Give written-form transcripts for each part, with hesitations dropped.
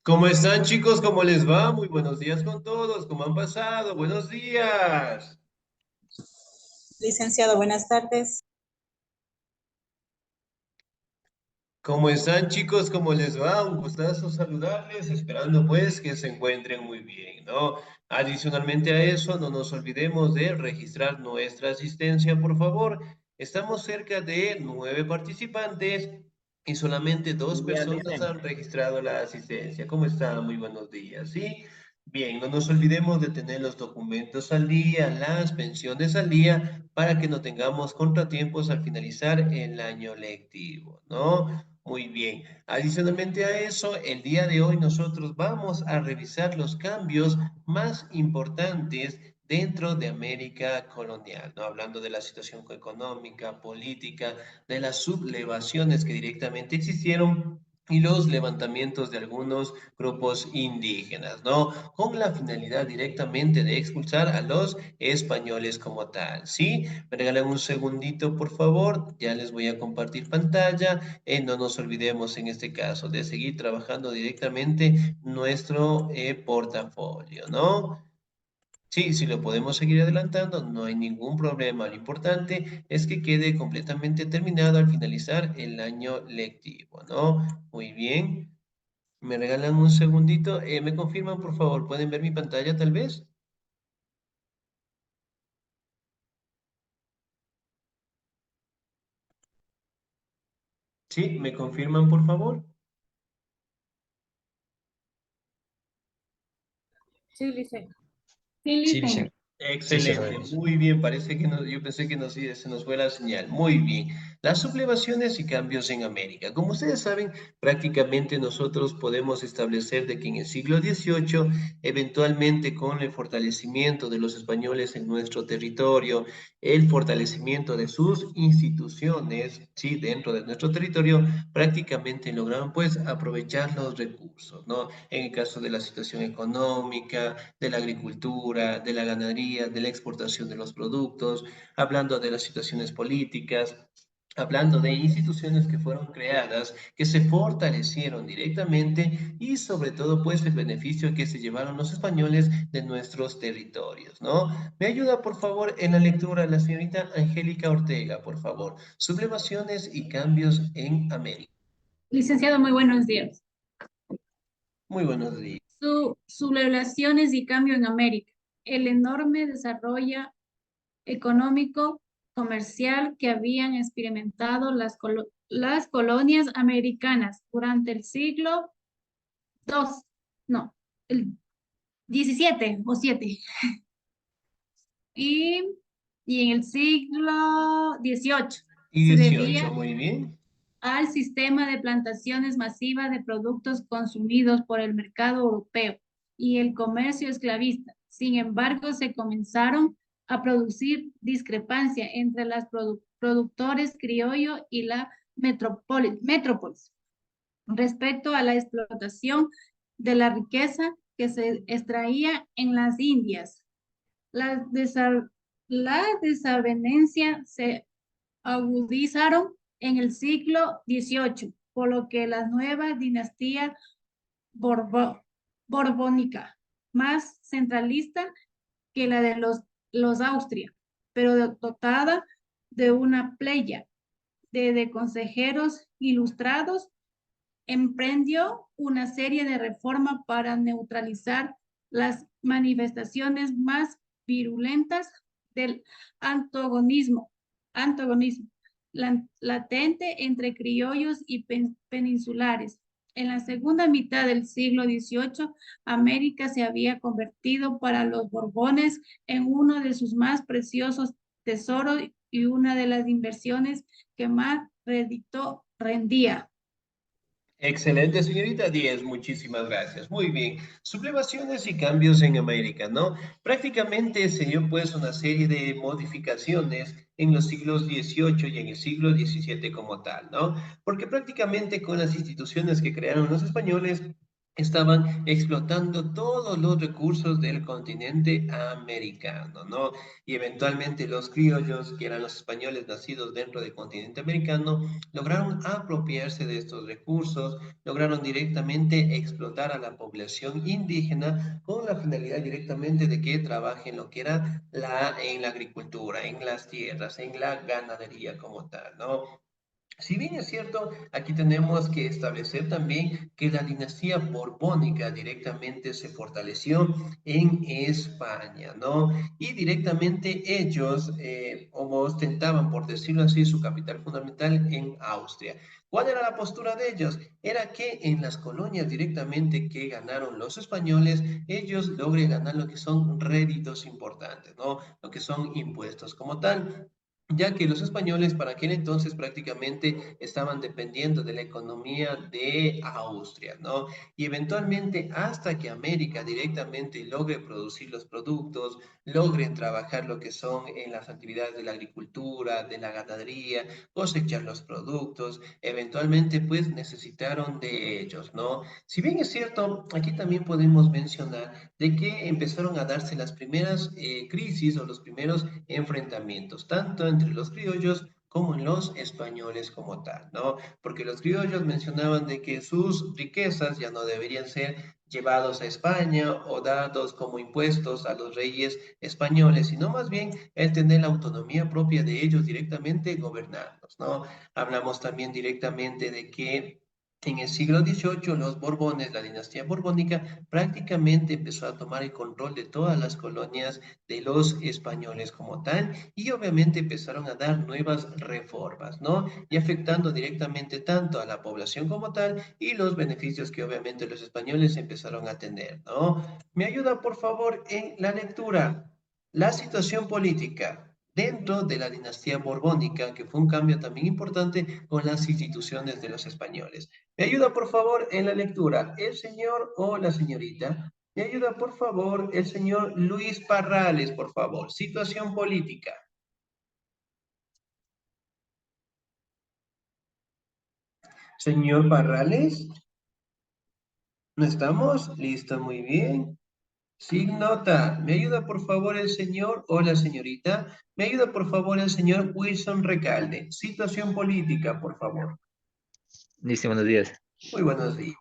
¿Cómo están, chicos? ¿Cómo les va? Muy buenos días con todos. ¿Cómo han pasado? Buenos días. Licenciado, buenas tardes. ¿Cómo están, chicos? ¿Cómo les va? Un gustazo saludarles, esperando pues que se encuentren muy bien, ¿no? Adicionalmente a eso, no nos olvidemos de registrar nuestra asistencia, por favor. Estamos cerca de 9 participantes y solamente dos Buen día, personas Licen. han registrado la asistencia. ¿Cómo están? Muy buenos días, ¿sí? Bien, no nos olvidemos de tener los documentos al día, las pensiones al día, para que no tengamos contratiempos al finalizar el año lectivo, ¿no? Muy bien. Adicionalmente a eso, el día de hoy nosotros vamos a revisar los cambios más importantes dentro de América colonial, ¿no? Hablando de la situación económica, política, de las sublevaciones que directamente existieron y los levantamientos de algunos grupos indígenas, ¿no? Con la finalidad directamente de expulsar a los españoles como tal, ¿sí? Me regalan un segundito, por favor, ya les voy a compartir pantalla. No nos olvidemos en este caso de seguir trabajando directamente nuestro portafolio, ¿no? Sí, si lo podemos seguir adelantando, no hay ningún problema. Lo importante es que quede completamente terminado al finalizar el año lectivo, ¿no? Muy bien. ¿Me regalan un segundito? ¿Me confirman, por favor? ¿Pueden ver mi pantalla, tal vez? Sí, ¿me confirman, por favor? Sí, Licen. Sí, Sí, Licen. Vicente. Sí, sí, lo Excelente, vemos. muy bien, parece que yo pensé que se nos fue la señal. Muy bien. Las sublevaciones y cambios en América. Como ustedes saben, prácticamente nosotros podemos establecer de que en el siglo XVIII, eventualmente con el fortalecimiento de los españoles en nuestro territorio, el fortalecimiento de sus instituciones, sí, dentro de nuestro territorio, prácticamente lograron pues aprovechar los recursos, ¿no? En el caso de la situación económica, de la agricultura, de la ganadería, de la exportación de los productos, hablando de las situaciones políticas, hablando de instituciones que fueron creadas, que se fortalecieron directamente y sobre todo pues el beneficio que se llevaron los españoles de nuestros territorios, ¿no? Me ayuda por favor en la lectura la señorita Angélica Ortega, por favor. Sublevaciones y cambios en América. Licenciado, muy buenos días. Muy buenos días. Sublevaciones y cambio en América. El enorme desarrollo económico, comercial que habían experimentado las colonias americanas durante el siglo II, no, el 17 o 7, y, y en el siglo XVIII Y se 18, debía muy bien. al sistema de plantaciones masivas de productos consumidos por el mercado europeo y el comercio esclavista. Sin embargo, se comenzaron a producir discrepancia entre los productores criollos y la metrópolis respecto a la explotación de la riqueza que se extraía en las Indias. Las, las desavenencias se agudizaron en el siglo XVIII, por lo que la nueva dinastía Borbo- borbónica, más centralista que la de los Austria, pero dotada de una playa de consejeros ilustrados, emprendió una serie de reformas para neutralizar las manifestaciones más virulentas del antagonismo, antagonismo latente entre criollos y peninsulares. En la segunda mitad del siglo XVIII, América se había convertido para los Borbones en uno de sus más preciosos tesoros y una de las inversiones que más rendía. Excelente, señorita Díez, muchísimas gracias. Muy bien. Sublevaciones y cambios en América, ¿no? Prácticamente se dio pues una serie de modificaciones en los siglos XVIII y en el siglo XVII como tal, ¿no? Porque prácticamente con las instituciones que crearon los españoles estaban explotando todos los recursos del continente americano, ¿no? Y eventualmente los criollos, que eran los españoles nacidos dentro del continente americano, lograron apropiarse de estos recursos, lograron directamente explotar a la población indígena con la finalidad directamente de que trabaje en lo que era en la agricultura, en las tierras, en la ganadería como tal, ¿no? Si bien es cierto, aquí tenemos que establecer también que la dinastía borbónica directamente se fortaleció en España, ¿no? Y directamente ellos ostentaban, por decirlo así, su capital fundamental en Austria. ¿Cuál era la postura de ellos? Era que en las colonias directamente que ganaron los españoles, ellos logren ganar lo que son réditos importantes, ¿no? Lo que son impuestos como tal, ya que los españoles para aquel entonces prácticamente estaban dependiendo de la economía de Austria, ¿no? Y eventualmente hasta que América directamente logre producir los productos, logren trabajar lo que son en las actividades de la agricultura, de la ganadería, cosechar los productos, eventualmente pues necesitaron de ellos, ¿no? Si bien es cierto, aquí también podemos mencionar de que empezaron a darse las primeras crisis o los primeros enfrentamientos, tanto entre los criollos como en los españoles como tal, ¿no? Porque los criollos mencionaban de que sus riquezas ya no deberían ser llevados a España o dados como impuestos a los reyes españoles, sino más bien el tener la autonomía propia de ellos directamente gobernarlos, ¿no? Hablamos también directamente de que en el siglo XVIII, los Borbones, la dinastía borbónica, prácticamente empezó a tomar el control de todas las colonias de los españoles como tal, y obviamente empezaron a dar nuevas reformas, ¿no? Y afectando directamente tanto a la población como tal y los beneficios que obviamente los españoles empezaron a tener, ¿no? ¿Me ayuda, por favor, en la lectura? La situación política dentro de la dinastía borbónica, que fue un cambio también importante con las instituciones de los españoles. ¿Me ayuda, por favor, en la lectura? ¿El señor o la señorita? ¿Me ayuda, por favor, el señor Luis Parrales, por favor? Situación política. Señor Parrales, ¿no estamos? Listo, muy bien. Sin nota. ¿Me ayuda, por favor, el señor o la señorita? ¿Me ayuda, por favor, el señor Wilson Recalde? Situación política, por favor. Listo, buenos días. Muy buenos días.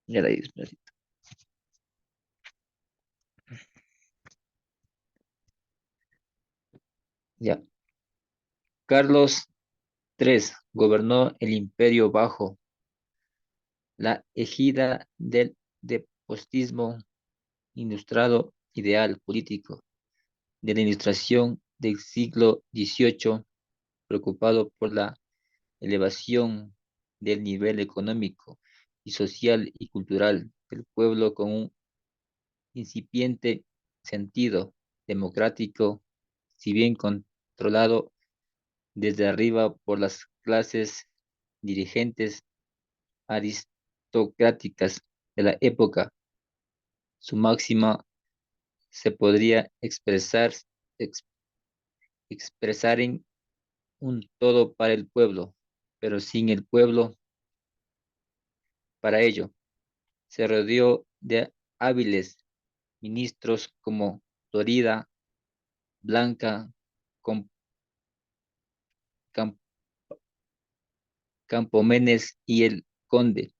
Ya la hice, Placito. Ya. Carlos III gobernó el imperio bajo la égida del despotismo ilustrado ideal político de la ilustración del siglo XVIII, preocupado por la elevación del nivel económico y social y cultural del pueblo con un incipiente sentido democrático, si bien controlado desde arriba por las clases dirigentes aristocráticas de la época. Su máxima se podría ex- expresar en un todo para el pueblo, pero sin el pueblo para ello. Se rodeó de hábiles ministros como Florida, Blanca, Com- Cam- Campomenes y el conde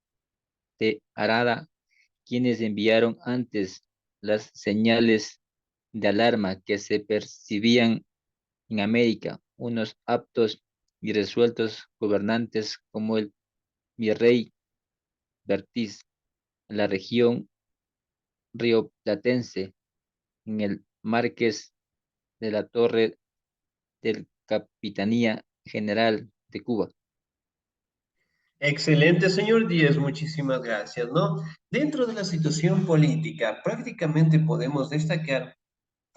de Arada, quienes enviaron antes las señales de alarma que se percibían en América, unos aptos y resueltos gobernantes como el virrey Bertiz en la región rioplatense, en el Marqués de la Torre del Capitanía General de Cuba. Excelente, señor Díez, muchísimas gracias, ¿no? Dentro de la situación política, prácticamente podemos destacar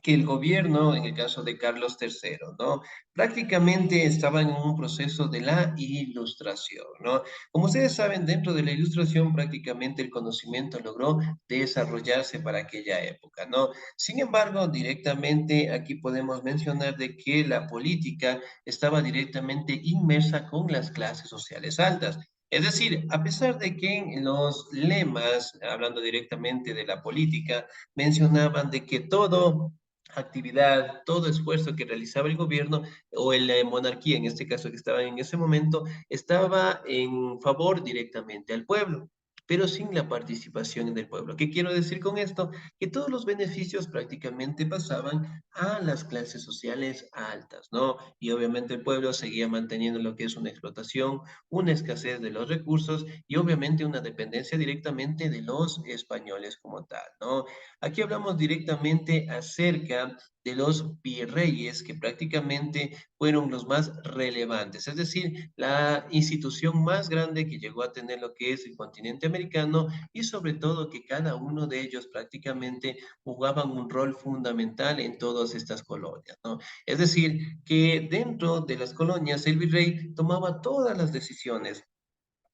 que el gobierno, en el caso de Carlos III, ¿no? Prácticamente estaba en un proceso de la ilustración, ¿no? Como ustedes saben, dentro de la ilustración prácticamente el conocimiento logró desarrollarse para aquella época, ¿no? Sin embargo, directamente aquí podemos mencionar de que la política estaba directamente inmersa con las clases sociales altas. Es decir, a pesar de que en los lemas, hablando directamente de la política, mencionaban de que todo actividad, todo esfuerzo que realizaba el gobierno o la monarquía, en este caso que estaba en ese momento, estaba en favor directamente al pueblo, pero sin la participación del pueblo. ¿Qué quiero decir con esto? Que todos los beneficios prácticamente pasaban a las clases sociales altas, ¿no? Y obviamente el pueblo seguía manteniendo lo que es una explotación, una escasez de los recursos y obviamente una dependencia directamente de los españoles como tal, ¿no? Aquí hablamos directamente acerca de los virreyes que prácticamente fueron los más relevantes, es decir, la institución más grande que llegó a tener lo que es el continente americano y sobre todo que cada uno de ellos prácticamente jugaban un rol fundamental en todas estas colonias, ¿no? Es decir, que dentro de las colonias el virrey tomaba todas las decisiones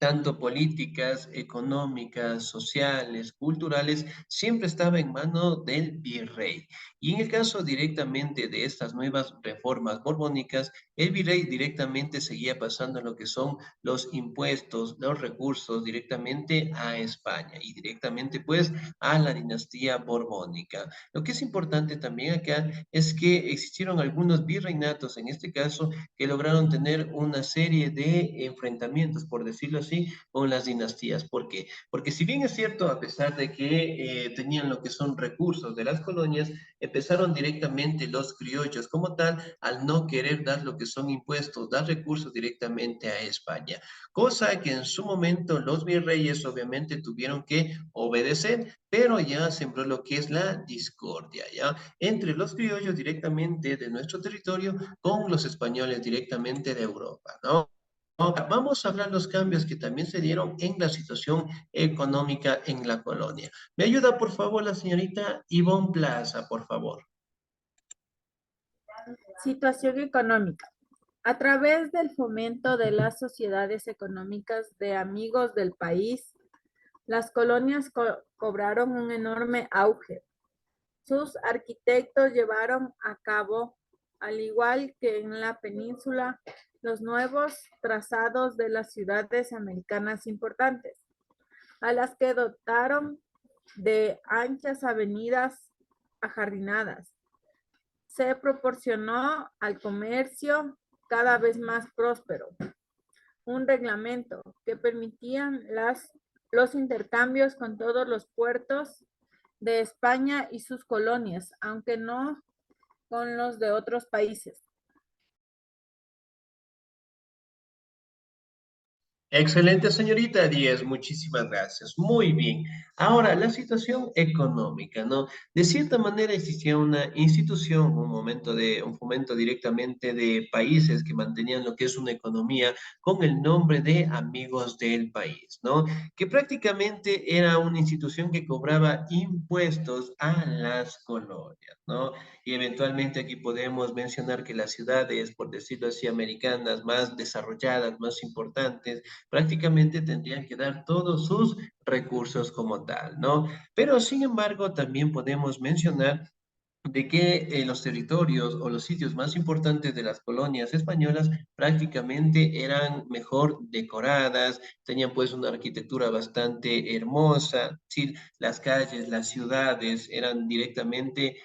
tanto políticas, económicas, sociales, culturales, siempre estaba en mano del virrey. Y en el caso directamente de estas nuevas reformas borbónicas, el virrey directamente seguía pasando lo que son los impuestos, los recursos directamente a España y directamente pues a la dinastía borbónica. Lo que es importante también acá es que existieron algunos virreinatos, en este caso, que lograron tener una serie de enfrentamientos, por decirlo así, con las dinastías. ¿Por qué? Porque si bien es cierto, a pesar de que tenían lo que son recursos de las colonias, empezaron directamente los criollos como tal al no querer dar lo que son impuestos, dar recursos directamente a España. Cosa que en su momento los virreyes obviamente tuvieron que obedecer, pero ya sembró lo que es la discordia, ¿ya? Entre los criollos directamente de nuestro territorio con los españoles directamente de Europa, ¿no? Ahora, vamos a hablar los cambios que también se dieron en la situación económica en la colonia. ¿Me ayuda, por favor, la señorita Ivonne Plaza, por favor? Situación económica. A través del fomento de las sociedades económicas de amigos del país, las colonias cobraron un enorme auge. Sus arquitectos llevaron a cabo, al igual que en la península, los nuevos trazados de las ciudades americanas importantes, a las que dotaron de anchas avenidas ajardinadas. Se proporcionó al comercio cada vez más próspero un reglamento que permitían los intercambios con todos los puertos de España y sus colonias, aunque no con los de otros países. Excelente, señorita Díaz, muchísimas gracias. Muy bien. Ahora, la situación económica, ¿no? De cierta manera existía una institución, un fomento directamente de países que mantenían lo que es una economía con el nombre de Amigos del País, ¿no? Que prácticamente era una institución que cobraba impuestos a las colonias, ¿no? Y eventualmente aquí podemos mencionar que las ciudades, por decirlo así, americanas más desarrolladas, más importantes, prácticamente tendrían que dar todos sus recursos como tal, ¿no? Pero sin embargo, también podemos mencionar de que los territorios o los sitios más importantes de las colonias españolas prácticamente eran mejor decoradas, tenían pues una arquitectura bastante hermosa, ¿sí? Las calles, las ciudades eran directamente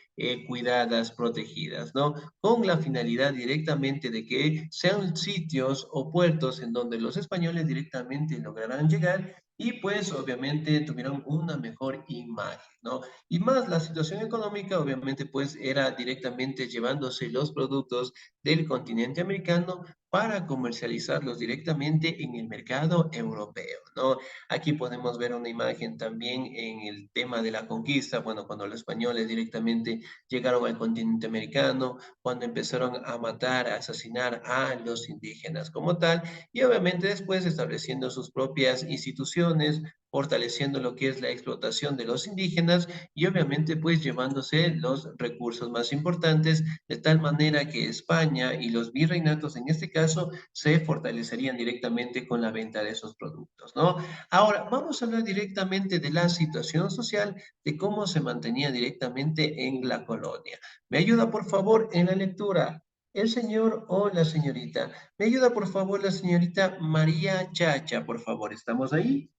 cuidadas, protegidas, ¿no? Con la finalidad directamente de que sean sitios o puertos en donde los españoles directamente lograran llegar y pues obviamente tuvieron una mejor imagen, ¿no? Y más la situación económica, obviamente, pues era directamente llevándose los productos del continente americano para comercializarlos directamente en el mercado europeo, ¿no? Aquí podemos ver una imagen también en el tema de la conquista, bueno, cuando los españoles directamente llegaron al continente americano, cuando empezaron a matar, a asesinar a los indígenas como tal, y obviamente después estableciendo sus propias instituciones, fortaleciendo lo que es la explotación de los indígenas y obviamente pues llevándose los recursos más importantes, de tal manera que España y los virreinatos en este caso se fortalecerían directamente con la venta de esos productos, ¿no? Ahora, vamos a hablar directamente de la situación social, de cómo se mantenía directamente en la colonia. ¿Me ayuda, por favor, en la lectura? ¿El señor o la señorita? ¿Me ayuda, por favor, la señorita María Chacha, por favor? ¿Estamos ahí?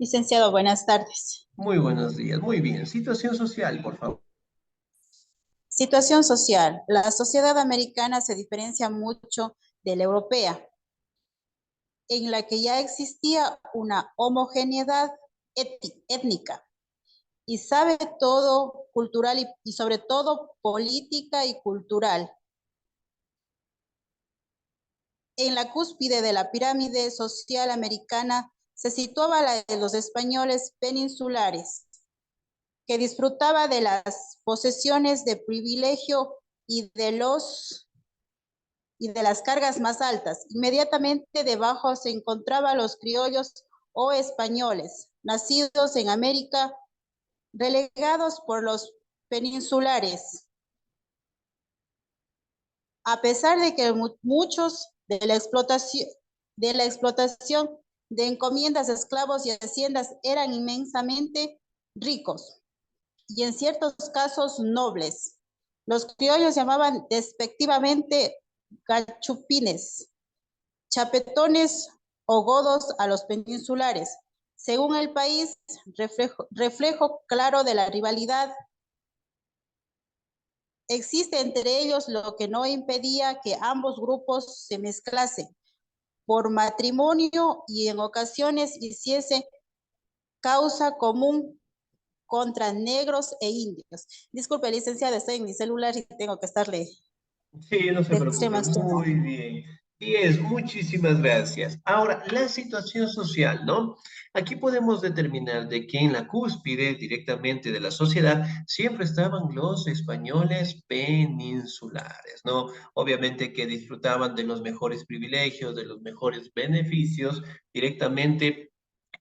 Licenciado, buenas tardes. Muy buenos días. Muy bien. Situación social, por favor. Situación social. La sociedad americana se diferencia mucho de la europea, en la que ya existía una homogeneidad étnica y sabe todo cultural y sobre todo política y cultural. En la cúspide de la pirámide social americana se situaba la de los españoles peninsulares, que disfrutaba de las posesiones de privilegio y de las cargas más altas. Inmediatamente debajo se encontraban los criollos o españoles, nacidos en América, relegados por los peninsulares. A pesar de que muchos de la explotación de encomiendas, esclavos y haciendas eran inmensamente ricos y en ciertos casos nobles. Los criollos llamaban despectivamente gachupines, chapetones o godos a los peninsulares. Según el país, reflejo claro de la rivalidad. Existe entre ellos lo que no impedía que ambos grupos se mezclasen por matrimonio y en ocasiones hiciese causa común contra negros e indios. Disculpe, licenciada, estoy en mi celular y tengo que estarle Sí, no se de preocupe. extrema a extrema. Muy bien. 10, muchísimas gracias. Ahora, la situación social, ¿no? Aquí podemos determinar de que en la cúspide directamente de la sociedad siempre estaban los españoles peninsulares, ¿no? Obviamente que disfrutaban de los mejores privilegios, de los mejores beneficios directamente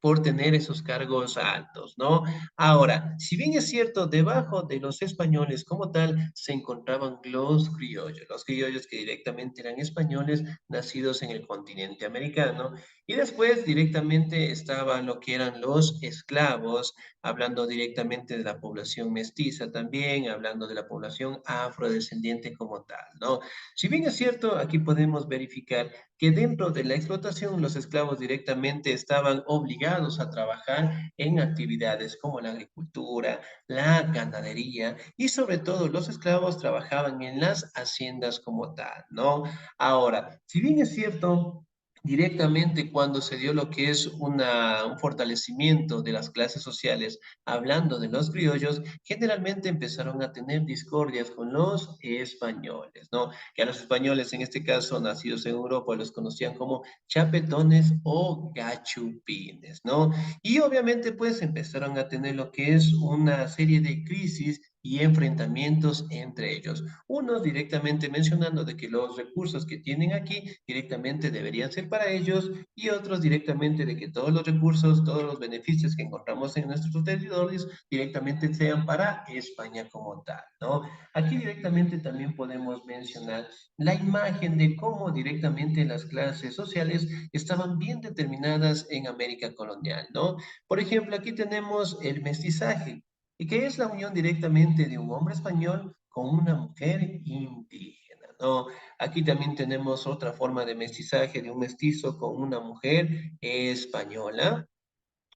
por tener esos cargos altos, ¿no? Ahora, si bien es cierto, debajo de los españoles como tal se encontraban los criollos que directamente eran españoles nacidos en el continente americano, y después directamente estaban lo que eran los esclavos, hablando directamente de la población mestiza también, hablando de la población afrodescendiente como tal, ¿no? Si bien es cierto, aquí podemos verificar que dentro de la explotación los esclavos directamente estaban obligados a trabajar en actividades como la agricultura, la ganadería y sobre todo los esclavos trabajaban en las haciendas como tal, ¿no? Ahora, si bien es cierto, directamente cuando se dio lo que es un fortalecimiento de las clases sociales, hablando de los criollos, generalmente empezaron a tener discordias con los españoles, ¿no? Que a los españoles, en este caso nacidos en Europa, los conocían como chapetones o gachupines, ¿no? Y obviamente pues empezaron a tener lo que es una serie de crisis y enfrentamientos entre ellos. Unos directamente mencionando de que los recursos que tienen aquí directamente deberían ser para ellos y otros directamente de que todos los recursos, todos los beneficios que encontramos en nuestros territorios directamente sean para España como tal, ¿no? Aquí directamente también podemos mencionar la imagen de cómo directamente las clases sociales estaban bien determinadas en América colonial, ¿no? Por ejemplo, aquí tenemos el mestizaje, y que es la unión directamente de un hombre español con una mujer indígena, ¿no? Aquí también tenemos otra forma de mestizaje de un mestizo con una mujer española,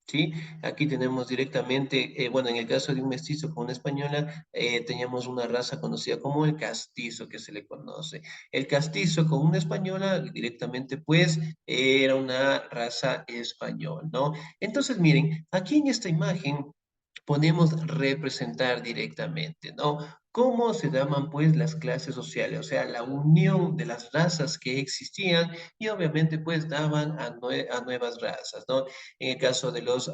¿sí? Aquí tenemos directamente, bueno, en el caso de un mestizo con una española, teníamos una raza conocida como el castizo, que se le conoce. El castizo con una española, directamente, pues, era una raza español, ¿no? Entonces, miren, aquí en esta imagen podemos representar directamente, ¿no? cómo se daban pues las clases sociales, o sea, la unión de las razas que existían y obviamente pues daban a nuevas razas, ¿no? En el caso de los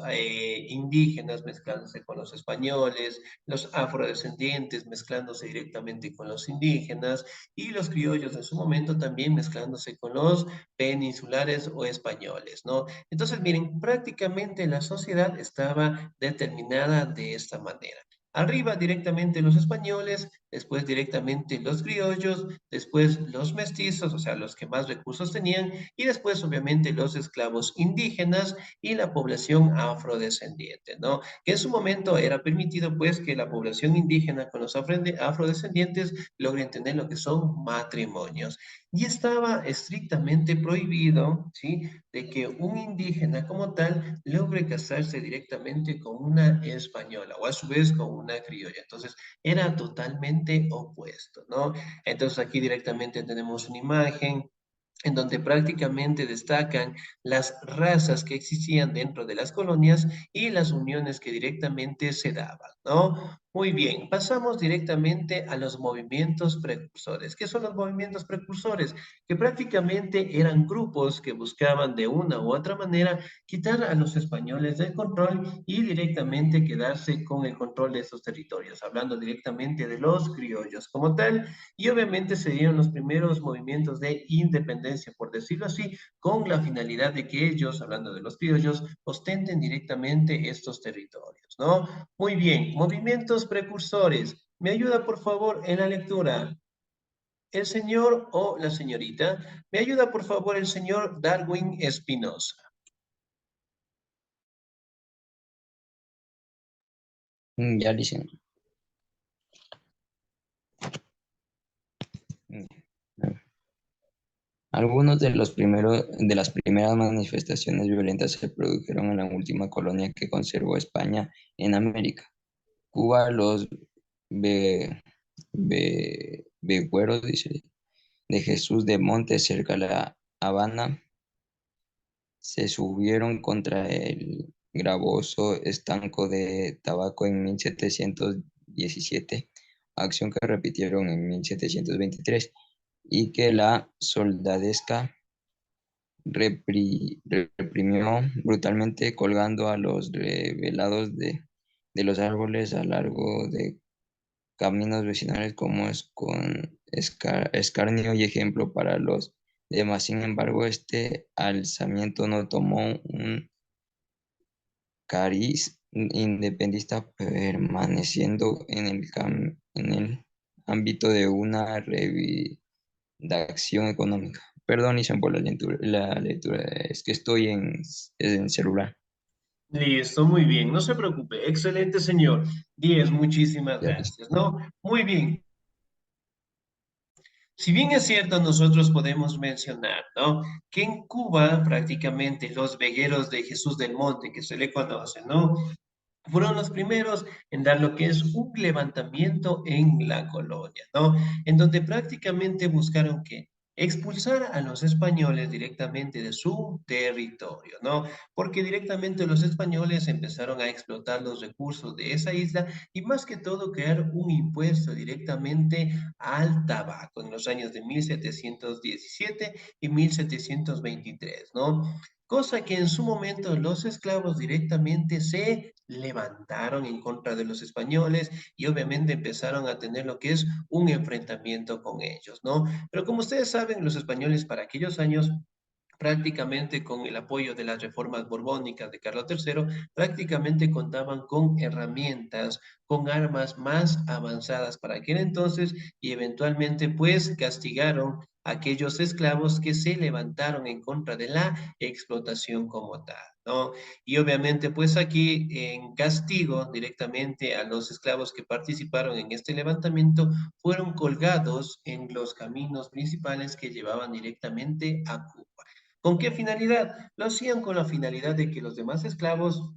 indígenas mezclándose con los españoles, los afrodescendientes mezclándose directamente con los indígenas y los criollos en su momento también mezclándose con los peninsulares o españoles, ¿no? Entonces, miren, prácticamente la sociedad estaba determinada de esta manera. Arriba directamente los españoles, después directamente los criollos, después los mestizos, o sea, los que más recursos tenían, y después obviamente los esclavos indígenas y la población afrodescendiente, ¿no? Que en su momento era permitido pues que la población indígena con los afrodescendientes logren tener lo que son matrimonios. Y estaba estrictamente prohibido, ¿sí? De que un indígena como tal logre casarse directamente con una española o a su vez con una criolla. Entonces, era totalmente opuesto, ¿no? Entonces, aquí directamente tenemos una imagen en donde prácticamente destacan las razas que existían dentro de las colonias y las uniones que directamente se daban, ¿no? Muy bien, pasamos directamente a los movimientos precursores. ¿Qué son los movimientos precursores? Que prácticamente eran grupos que buscaban de una u otra manera quitar a los españoles del control y directamente quedarse con el control de esos territorios, hablando directamente de los criollos como tal, y obviamente se dieron los primeros movimientos de independencia, por decirlo así, con la finalidad de que ellos, hablando de los criollos, ostenten directamente estos territorios, ¿no? Muy bien, movimientos precursores. ¿Me ayuda, por favor, en la lectura? El señor o la señorita. ¿Me ayuda, por favor, el señor Darwin Espinosa? Ya dicen. Algunos de de las primeras manifestaciones violentas se produjeron en la última colonia que conservó España en América. Cuba, los Begüeros, dice, de Jesús de Montes, cerca de La Habana, se subieron contra el gravoso estanco de tabaco en 1717, acción que repitieron en 1723, y que la soldadesca reprimió brutalmente colgando a los rebelados de los árboles a lo largo de caminos vecinales como es con escarnio y ejemplo para los demás. Sin embargo, este alzamiento no tomó un cariz independentista, permaneciendo en el ámbito de una redacción económica. Perdón, Isan, por la lectura, es que estoy en celular. Listo, muy bien, no se preocupe. Excelente, señor. 10, muchísimas Ya listo. gracias, ¿no? Muy bien. Si bien es cierto, nosotros podemos mencionar, ¿no? Que en Cuba prácticamente los vegueros de Jesús del Monte, que se le conoce, ¿no? Fueron los primeros en dar lo que es un levantamiento en la colonia, ¿no? En donde prácticamente buscaron que expulsar a los españoles directamente de su territorio, ¿no? Porque directamente los españoles empezaron a explotar los recursos de esa isla y más que todo crear un impuesto directamente al tabaco en los años de 1717 y 1723, ¿no? Cosa que en su momento los esclavos directamente se levantaron en contra de los españoles y obviamente empezaron a tener lo que es un enfrentamiento con ellos, ¿no? Pero como ustedes saben, los españoles para aquellos años prácticamente con el apoyo de las reformas borbónicas de Carlos III, prácticamente contaban con herramientas, con armas más avanzadas para aquel entonces y eventualmente pues castigaron a aquellos esclavos que se levantaron en contra de la explotación como tal, ¿no? Y obviamente pues aquí en castigo directamente a los esclavos que participaron en este levantamiento fueron colgados en los caminos principales que llevaban directamente a Cuba. ¿Con qué finalidad? Lo hacían con la finalidad de que los demás esclavos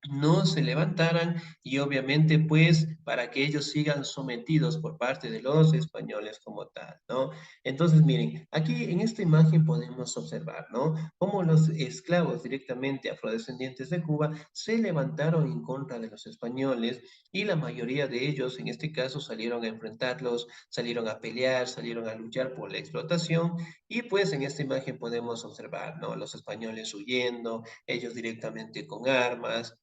no se levantaran y obviamente pues para que ellos sigan sometidos por parte de los españoles como tal, ¿no? Entonces miren, aquí en esta imagen podemos observar, ¿no? Cómo los esclavos directamente afrodescendientes de Cuba se levantaron en contra de los españoles y la mayoría de ellos en este caso salieron a enfrentarlos, salieron a pelear, salieron a luchar por la explotación y pues en esta imagen podemos observar, ¿no? Los españoles huyendo, ellos directamente con armas.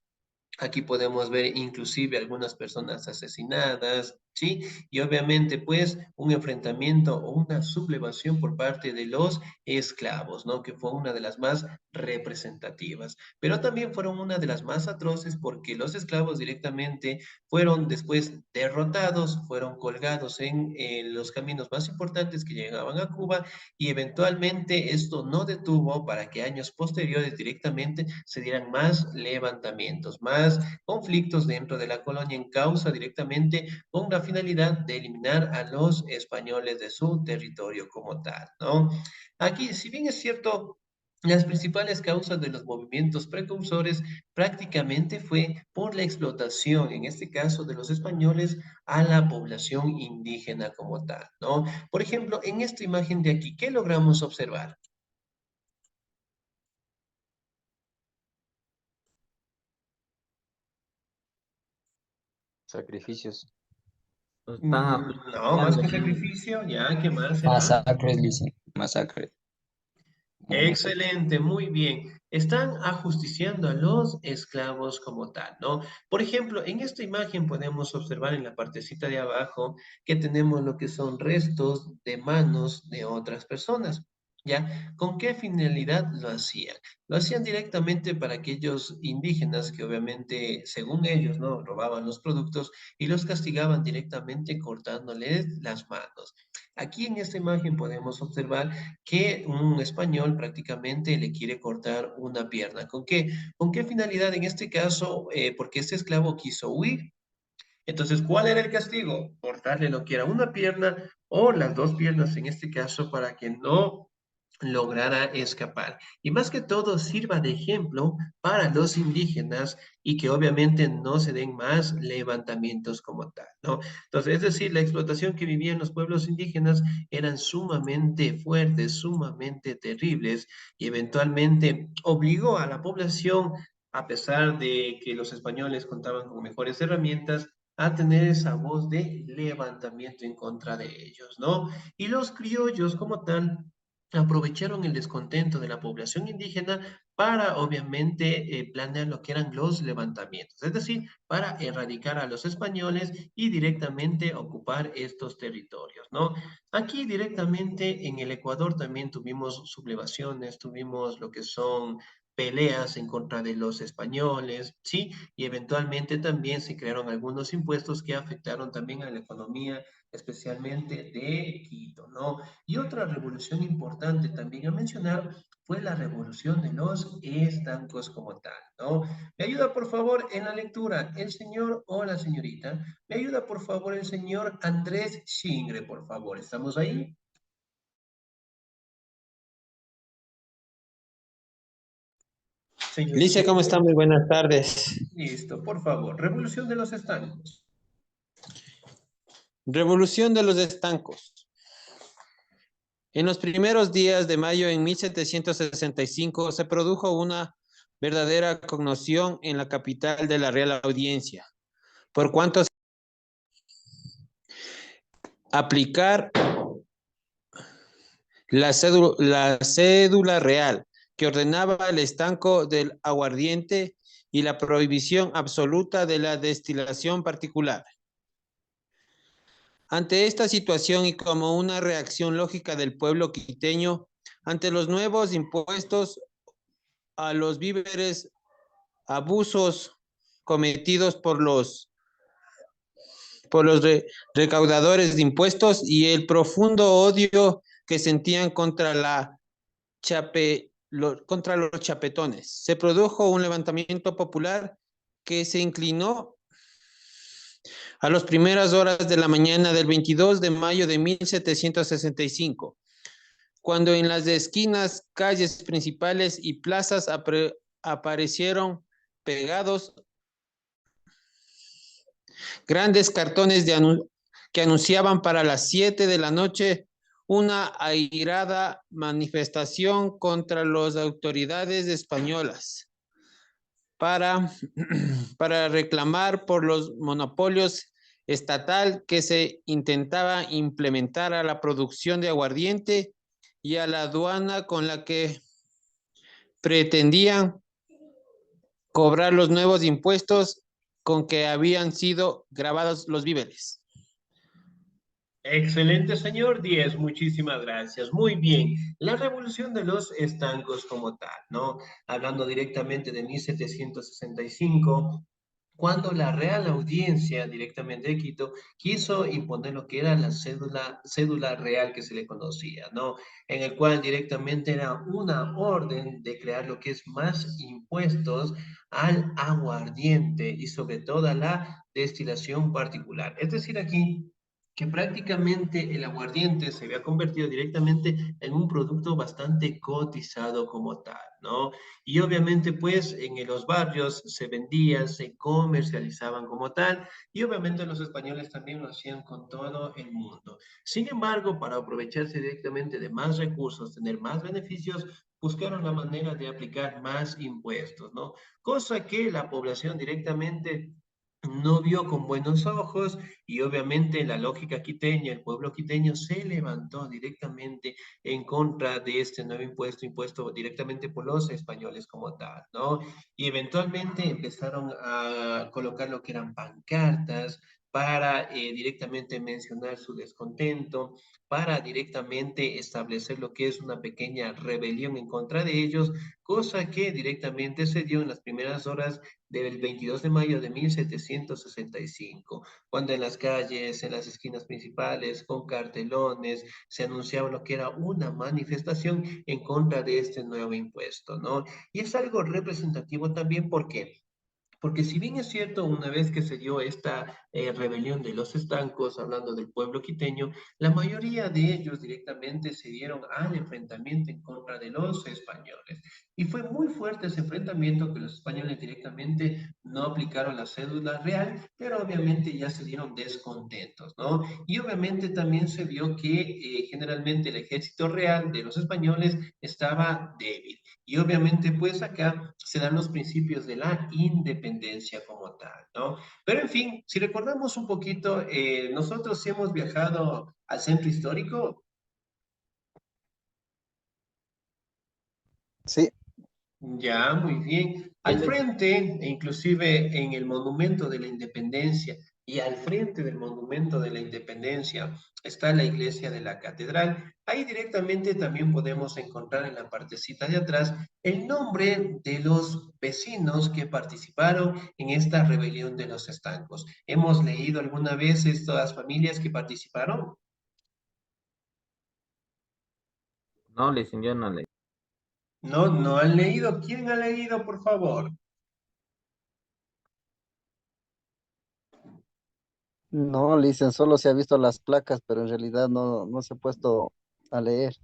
Aquí podemos ver inclusive algunas personas asesinadas, ¿sí? Y obviamente, pues, un enfrentamiento o una sublevación por parte de los esclavos, ¿no? Que fue una de las más representativas. Pero también fueron una de las más atroces porque los esclavos directamente fueron después derrotados, fueron colgados en los caminos más importantes que llegaban a Cuba y eventualmente esto no detuvo para que años posteriores directamente se dieran más levantamientos, más conflictos dentro de la colonia en causa directamente con la finalidad de eliminar a los españoles de su territorio como tal, ¿no? Aquí, si bien es cierto, las principales causas de los movimientos precursores prácticamente fue por la explotación, en este caso de los españoles, a la población indígena como tal, ¿no? Por ejemplo, en esta imagen de aquí, ¿qué logramos observar? Sacrificios. Lo están No, más ajusticiando. que sacrificio, ya, ¿qué más será? Masacres, Lizzy, masacre. Una masacre. Excelente, muy bien. Están ajusticiando a los esclavos como tal, ¿no? Por ejemplo, en esta imagen podemos observar en la partecita de abajo que tenemos lo que son restos de manos de otras personas. ¿Ya? ¿Con qué finalidad lo hacían? Lo hacían directamente para aquellos indígenas que obviamente, según ellos, ¿no? Robaban los productos y los castigaban directamente cortándoles las manos. Aquí en esta imagen podemos observar que un español prácticamente le quiere cortar una pierna. ¿Con qué? ¿Con qué finalidad en este caso? Porque este esclavo quiso huir. Entonces, ¿cuál era el castigo? Cortarle lo que era una pierna o las dos piernas en este caso para que no lograra escapar. Y más que todo sirva de ejemplo para los indígenas y que obviamente no se den más levantamientos como tal, ¿no? Entonces, es decir, la explotación que vivían los pueblos indígenas eran sumamente fuertes, sumamente terribles y eventualmente obligó a la población, a pesar de que los españoles contaban con mejores herramientas, a tener esa voz de levantamiento en contra de ellos, ¿no? Y los criollos como tal aprovecharon el descontento de la población indígena para, obviamente, planear lo que eran los levantamientos, es decir, para erradicar a los españoles y directamente ocupar estos territorios, ¿no? Aquí directamente en el Ecuador también tuvimos sublevaciones, tuvimos lo que son peleas en contra de los españoles, ¿sí? Y eventualmente también se crearon algunos impuestos que afectaron también a la economía, especialmente de Quito, ¿no? Y otra revolución importante también a mencionar fue la revolución de los estancos como tal, ¿no? Me ayuda por favor en la lectura el señor o la señorita. Me ayuda por favor el señor Andrés Chingre, por favor. ¿Estamos ahí? Señor Lice, ¿cómo está? Chingre, Muy buenas tardes. listo, por favor. Revolución de los estancos. Revolución de los estancos. En los primeros días de mayo en 1765 se produjo una verdadera conmoción en la capital de la Real Audiencia, por cuanto aplicar la cédula real que ordenaba el estanco del aguardiente y la prohibición absoluta de la destilación particular. Ante esta situación y como una reacción lógica del pueblo quiteño ante los nuevos impuestos a los víveres, abusos cometidos por los recaudadores de impuestos y el profundo odio que sentían contra contra los chapetones. Se produjo un levantamiento popular que se inclinó a las primeras horas de la mañana del 22 de mayo de 1765, cuando en las esquinas, calles principales y plazas aparecieron pegados Grandes cartones que anunciaban para las 7 de la noche una airada manifestación contra las autoridades españolas para reclamar por los monopolios estatal que se intentaba implementar a la producción de aguardiente y a la aduana con la que pretendían cobrar los nuevos impuestos con que habían sido grabados los víveres. Excelente, señor 10, muchísimas gracias. Muy bien, la revolución de los estancos como tal, ¿no? Hablando directamente de 1765, cuando la Real Audiencia directamente de Quito quiso imponer lo que era la cédula real que se le conocía, ¿no? En el cual directamente era una orden de crear lo que es más impuestos al aguardiente y sobre todo a la destilación particular. Es decir, aquí que prácticamente el aguardiente se había convertido directamente en un producto bastante cotizado como tal, ¿no? Y obviamente pues en los barrios se vendían, se comercializaban como tal, y obviamente los españoles también lo hacían con todo el mundo. Sin embargo, para aprovecharse directamente de más recursos, tener más beneficios, buscaron la manera de aplicar más impuestos, ¿no? Cosa que la población directamente no vio con buenos ojos y obviamente la lógica quiteña, el pueblo quiteño se levantó directamente en contra de este nuevo impuesto, impuesto directamente por los españoles como tal, ¿no? Y eventualmente empezaron a colocar lo que eran pancartas para directamente mencionar su descontento, para directamente establecer lo que es una pequeña rebelión en contra de ellos, cosa que directamente se dio en las primeras horas del 22 de mayo de 1765, cuando en las calles, en las esquinas principales, con cartelones, se anunciaba lo que era una manifestación en contra de este nuevo impuesto, ¿no? Y es algo representativo también porque si bien es cierto, una vez que se dio esta rebelión de los estancos, hablando del pueblo quiteño, la mayoría de ellos directamente se dieron al enfrentamiento en contra de los españoles. Y fue muy fuerte ese enfrentamiento que los españoles directamente no aplicaron la cédula real, pero obviamente ya se dieron descontentos, ¿no? Y obviamente también se vio que generalmente el ejército real de los españoles estaba débil. Y obviamente, pues acá se dan los principios de la independencia como tal, ¿no? Pero en fin, si recordamos un poquito, nosotros sí hemos viajado al centro histórico. Sí, Ya, muy bien. Al frente, e inclusive en el Monumento de la Independencia y al frente del Monumento de la Independencia está la iglesia de la Catedral. Ahí directamente también podemos encontrar en la partecita de atrás el nombre de los vecinos que participaron en esta rebelión de los estancos. ¿Hemos leído alguna vez estas familias que participaron? no, licenciado, no le. No, no han leído. ¿Quién ha leído, por favor? No, licen, solo se ha visto las placas, pero en realidad no se ha puesto a leer.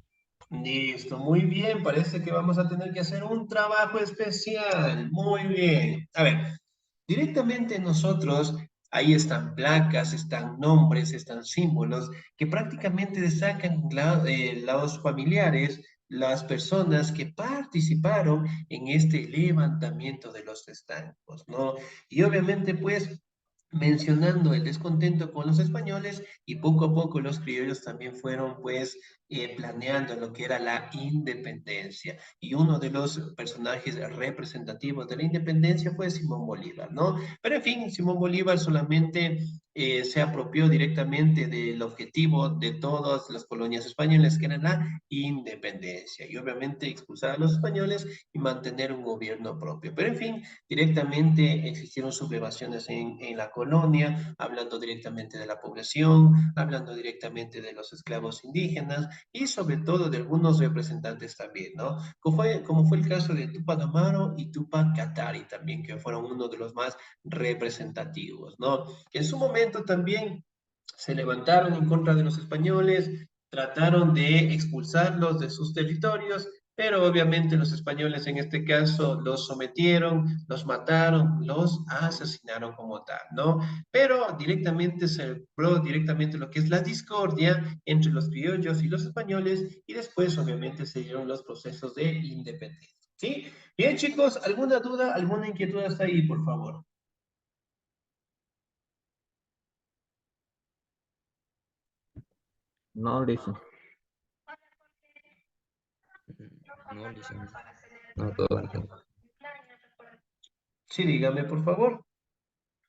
Listo, muy bien. Parece que vamos a tener que hacer un trabajo especial. Muy bien. A ver, directamente nosotros, ahí están placas, están nombres, están símbolos que prácticamente destacan los familiares, las personas que participaron en este levantamiento de los estancos, ¿no? Y obviamente, pues, mencionando el descontento con los españoles y poco a poco los criollos también fueron, pues, planeando lo que era la independencia. Y uno de los personajes representativos de la independencia fue Simón Bolívar, ¿no? Pero en fin, Simón Bolívar solamente se apropió directamente del objetivo de todas las colonias españolas, que era la independencia, y obviamente expulsar a los españoles y mantener un gobierno propio. Pero en fin, directamente existieron sublevaciones en la colonia, hablando directamente de la población, hablando directamente de los esclavos indígenas, y sobre todo de algunos representantes también, ¿no? Como fue el caso de Túpac Amaru y Túpac Katari también, que fueron uno de los más representativos, ¿no? En su momento también se levantaron en contra de los españoles, trataron de expulsarlos de sus territorios, pero obviamente los españoles en este caso los sometieron, los mataron, los asesinaron como tal, ¿no? Pero directamente se sembró directamente lo que es la discordia entre los criollos y los españoles y después obviamente se dieron los procesos de independencia, ¿sí? Bien, chicos, ¿alguna duda, alguna inquietud hasta ahí, por favor? No, listo. No, licenciado. No, todo bien. Sí, dígame, por favor.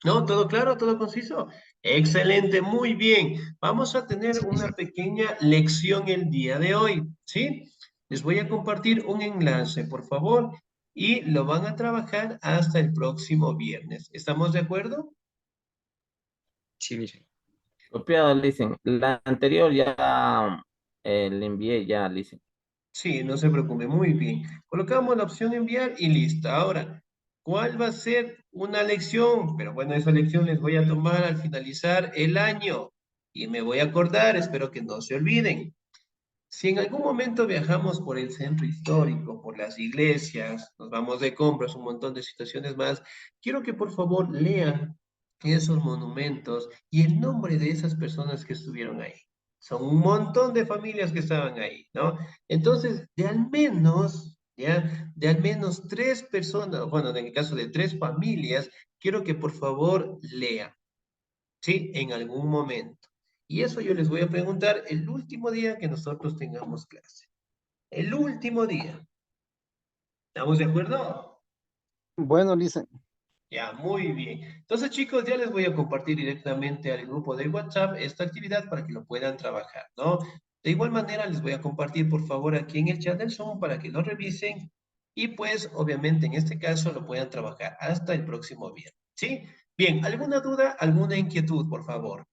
¿No? ¿Todo claro? ¿Todo conciso? Excelente, muy bien. Vamos a tener una pequeña lección el día de hoy, ¿sí? Les voy a compartir un enlace, por favor, y lo van a trabajar hasta el próximo viernes. ¿Estamos de acuerdo? Sí, licenciado. Copiado, listen. La anterior ya le envié, ya, listen. Sí, no se preocupe, muy bien. Colocamos la opción enviar y listo. Ahora, ¿cuál va a ser una lección? Pero bueno, esa lección les voy a tomar al finalizar el año y me voy a acordar, espero que no se olviden. Si en algún momento viajamos por el centro histórico, por las iglesias, nos vamos de compras, un montón de situaciones más, quiero que por favor lean esos monumentos y el nombre de esas personas que estuvieron ahí. Son un montón de familias que estaban ahí, ¿no? Entonces, de al menos, ¿ya? De al menos 3 personas, bueno, en el caso de 3 familias, quiero que por favor lean. ¿Sí? En algún momento. Y eso yo les voy a preguntar el último día que nosotros tengamos clase. El último día. ¿Estamos de acuerdo? Bueno, Licen. Ya, muy bien. Entonces, chicos, ya les voy a compartir directamente al grupo de WhatsApp esta actividad para que lo puedan trabajar, ¿no? De igual manera, les voy a compartir, por favor, aquí en el chat del Zoom para que lo revisen y pues, obviamente, en este caso, lo puedan trabajar hasta el próximo viernes, ¿sí? Bien, ¿alguna duda, alguna inquietud, por favor?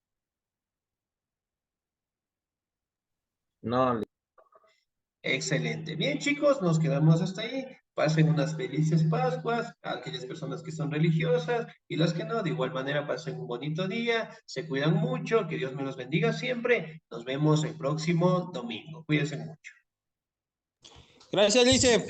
No, Excelente. Bien, chicos, nos quedamos hasta ahí. Pasen unas felices Pascuas a aquellas personas que son religiosas y las que no, de igual manera pasen un bonito día, se cuidan mucho, que Dios me los bendiga siempre. Nos vemos el próximo domingo. Cuídense mucho. Gracias, Lice.